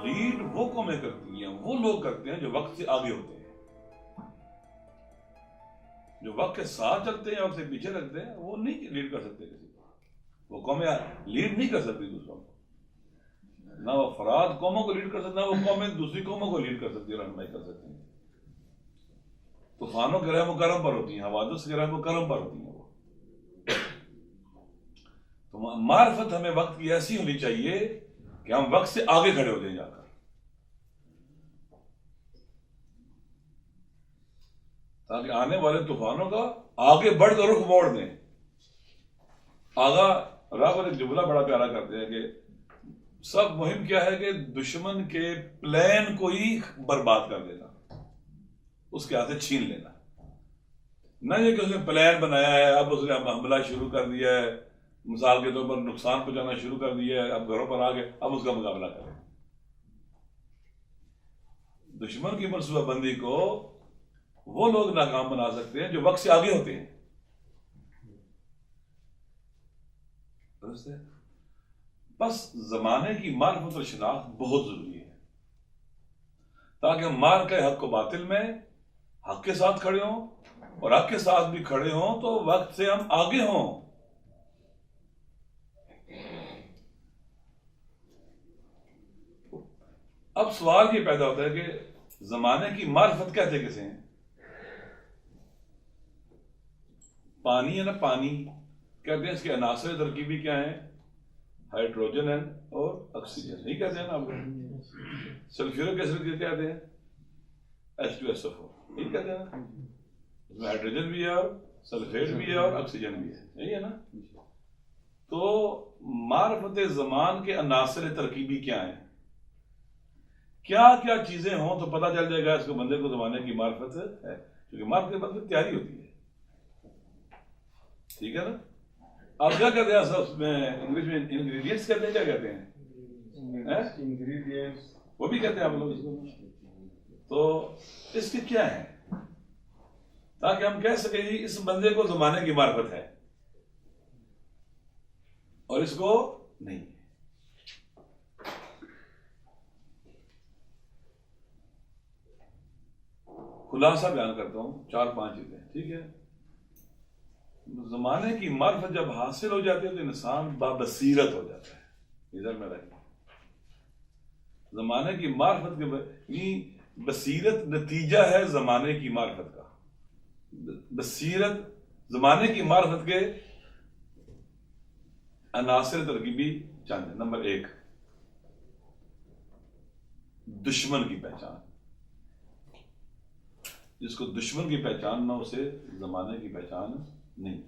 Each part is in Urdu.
لیڈ وہ قومیں کرتی ہیں، وہ لوگ کرتے ہیں جو وقت سے آگے ہوتے ہیں، جو وقت کے ساتھ چلتے ہیں، وقت سے پیچھے رکھتے ہیں، وہ نہیں لیڈ کر سکتے کسی کو. وہ قومیں لیڈ نہیں کر سکتی دوسروں کو، نہ وہ افراد قوموں کو لیڈ کر سکتے، نہ وہ قومیں دوسری قوموں کو لیڈ کر سکتی، رہنمائی کر سکتی ہیں. طوفانوں کے رحم و کرم پر ہوتی ہیں، حوادث کے رحم و کرم پر ہوتی ہیں. وہ تو معرفت ہمیں وقت کی ایسی ہونی چاہیے کہ ہم وقت سے آگے کھڑے ہو جائیں جا کر، تاکہ آنے والے طوفانوں کا آگے بڑھ کر رخ موڑ دیں. آغا راغب ایک جملہ بڑا پیارا کرتے ہیں کہ سب مہم کیا ہے کہ دشمن کے پلان کو ہی برباد کر دینا، اس کے ہاتھ سے چھین لینا. نہ یہ کہ اس نے پلان بنایا ہے، اب اس نے حملہ شروع کر دیا ہے، مثال کے طور پر نقصان پہنچانا شروع کر دیا ہے، اب گھروں پر آ گئے، اب اس کا مقابلہ کریں. دشمن کی منصوبہ بندی کو وہ لوگ ناکام بنا سکتے ہیں جو وقت سے آگے ہوتے ہیں. بس زمانے کی معرفت اور شناخت بہت ضروری ہے تاکہ ہم مار کے حق و باطل میں حق کے ساتھ کھڑے ہوں، اور حق کے ساتھ بھی کھڑے ہوں تو وقت سے ہم آگے ہوں. اب سوال یہ پیدا ہوتا ہے کہ زمانے کی معرفت کہتے کسے ہیں؟ پانی ہے نا، پانی کہتے ہیں اس کے عناصر ترکیبی کیا ہیں؟ ہائیڈروجن ہے اور آکسیجن، نہیں کہتے ہیں نا آپ کو؟ سلفیورک ایسڈ کیا کہتے ہیں؟ H2SO4، نہیں کہتے ہیں نا؟ اس میں ہائیڈروجن بھی ہے اور سلفیٹ بھی ہے اور آکسیجن بھی ہے، یہی ہے نا؟ تو معرفت زمان کے عناصر ترکیبی کیا ہیں؟ کیا کیا چیزیں ہوں تو پتہ چل جائے گا اس کو بندے کو زمانے کی معرفت ہے، کیونکہ معرفت کے مطلب تیاری ہوتی ہے. ٹھیک ہے نا؟ آپ کیا کہتے ہیں اس میں انگلش میں انگریڈینٹس کہتے ہیں، کیا کہتے ہیں؟ انگریڈینٹس وہ بھی کہتے ہیں آپ لوگ. تو اس کے کیا ہے تاکہ ہم کہہ سکیں جی اس بندے کو زمانے کی معرفت ہے اور اس کو نہیں. خلاصہ بیان کرتا ہوں 4-5 چیزیں، ٹھیک ہے؟ زمانے کی معرفت جب حاصل ہو جاتی ہے تو انسان بابصیرت ہو جاتا ہے. ادھر میں رہتا ہوں، زمانے کی معرفت کے بصیرت نتیجہ ہے زمانے کی معرفت کا. بصیرت زمانے کی معرفت کے عناصر ترکیبی چند ہیں. نمبر 1، دشمن کی پہچان. جس کو دشمن کی پہچان نہ اسے زمانے کی پہچان نہیں.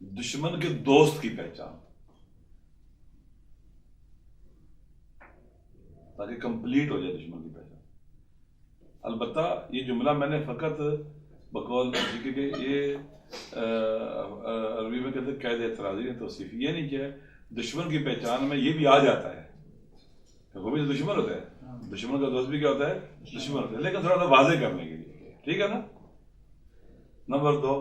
دشمن کے دوست کی پہچان، تاکہ کمپلیٹ ہو جائے دشمن کی پہچان. البتہ یہ جملہ میں نے فقط بقول کہ یہ عربی میں کہتے ہیں قید اعتراضی توصیف، یہ نہیں کہ دشمن کی پہچان میں یہ بھی آ جاتا ہے کہ وہ بھی تو دشمن ہوتا ہے، دشمن کا دوست بھی کیا ہوتا ہے؟ دشمن ہوتا ہے، لیکن تھوڑا سا واضح کرنے کے لیے، ٹھیک ہے نا؟ نمبر 2،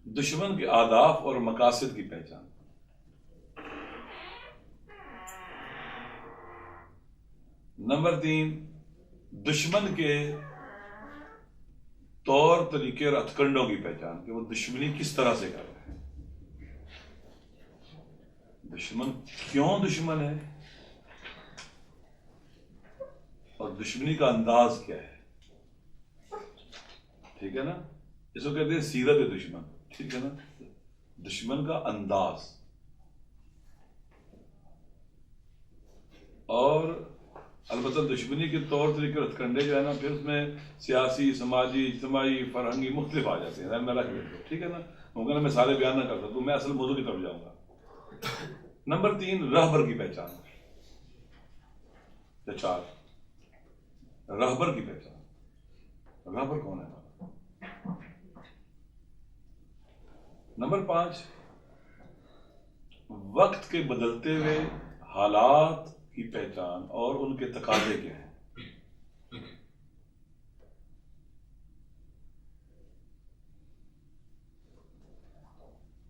دشمن کے اہداف اور مقاصد کی پہچان. نمبر 3، دشمن کے طور طریقے اور ہتھکنڈوں کی پہچان کہ وہ دشمنی کس طرح سے کر رہے ہیں، دشمن کیوں دشمن ہے اور دشمنی کا انداز کیا ہے. ٹھیک ہے نا؟ اس کو کہتے ہیں سیرت دشمن. ٹھیک ہے نا؟ دشمن کا انداز. اور البتہ دشمنی کے طور طریقے اور ہتھکنڈے جو ہے نا، پھر اس میں سیاسی، سماجی، اجتماعی، فرہنگی مختلف آ جاتے ہیں. میں رکھ لیتا ہوں، ٹھیک ہے نا؟ ممکن ہے میں سارے بیان نہ کر سکتا ہوں، میں اصل موضوع کی طرف جاؤں گا. نمبر 3، راہبر کی پہچان. یا 4 رہبر کی پہچان، رہبر کون ہے؟ نمبر 5 وقت کے بدلتے ہوئے حالات کی پہچان اور ان کے تقاضے کیا ہیں۔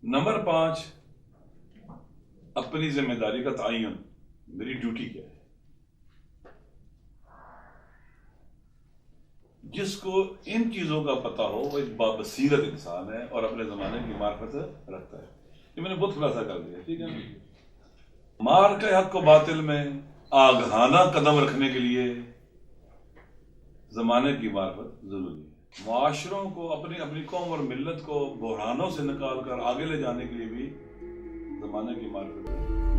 نمبر 5 اپنی ذمہ داری کا تعین، میری ڈیوٹی کیا ہے۔ جس کو ان چیزوں کا پتہ ہو وہ ایک بابصیرت انسان ہے اور اپنے زمانے کی معرفت رکھتا ہے۔ یہ میں نے بہت خلاصہ کر دیا، ٹھیک ہے۔ مار کے حق و باطل میں آگاہانہ قدم رکھنے کے لیے زمانے کی معرفت ضروری ہے۔ معاشروں کو، اپنی قوم اور ملت کو بحرانوں سے نکال کر آگے لے جانے کے لیے بھی زمانے کی معرفت ہے۔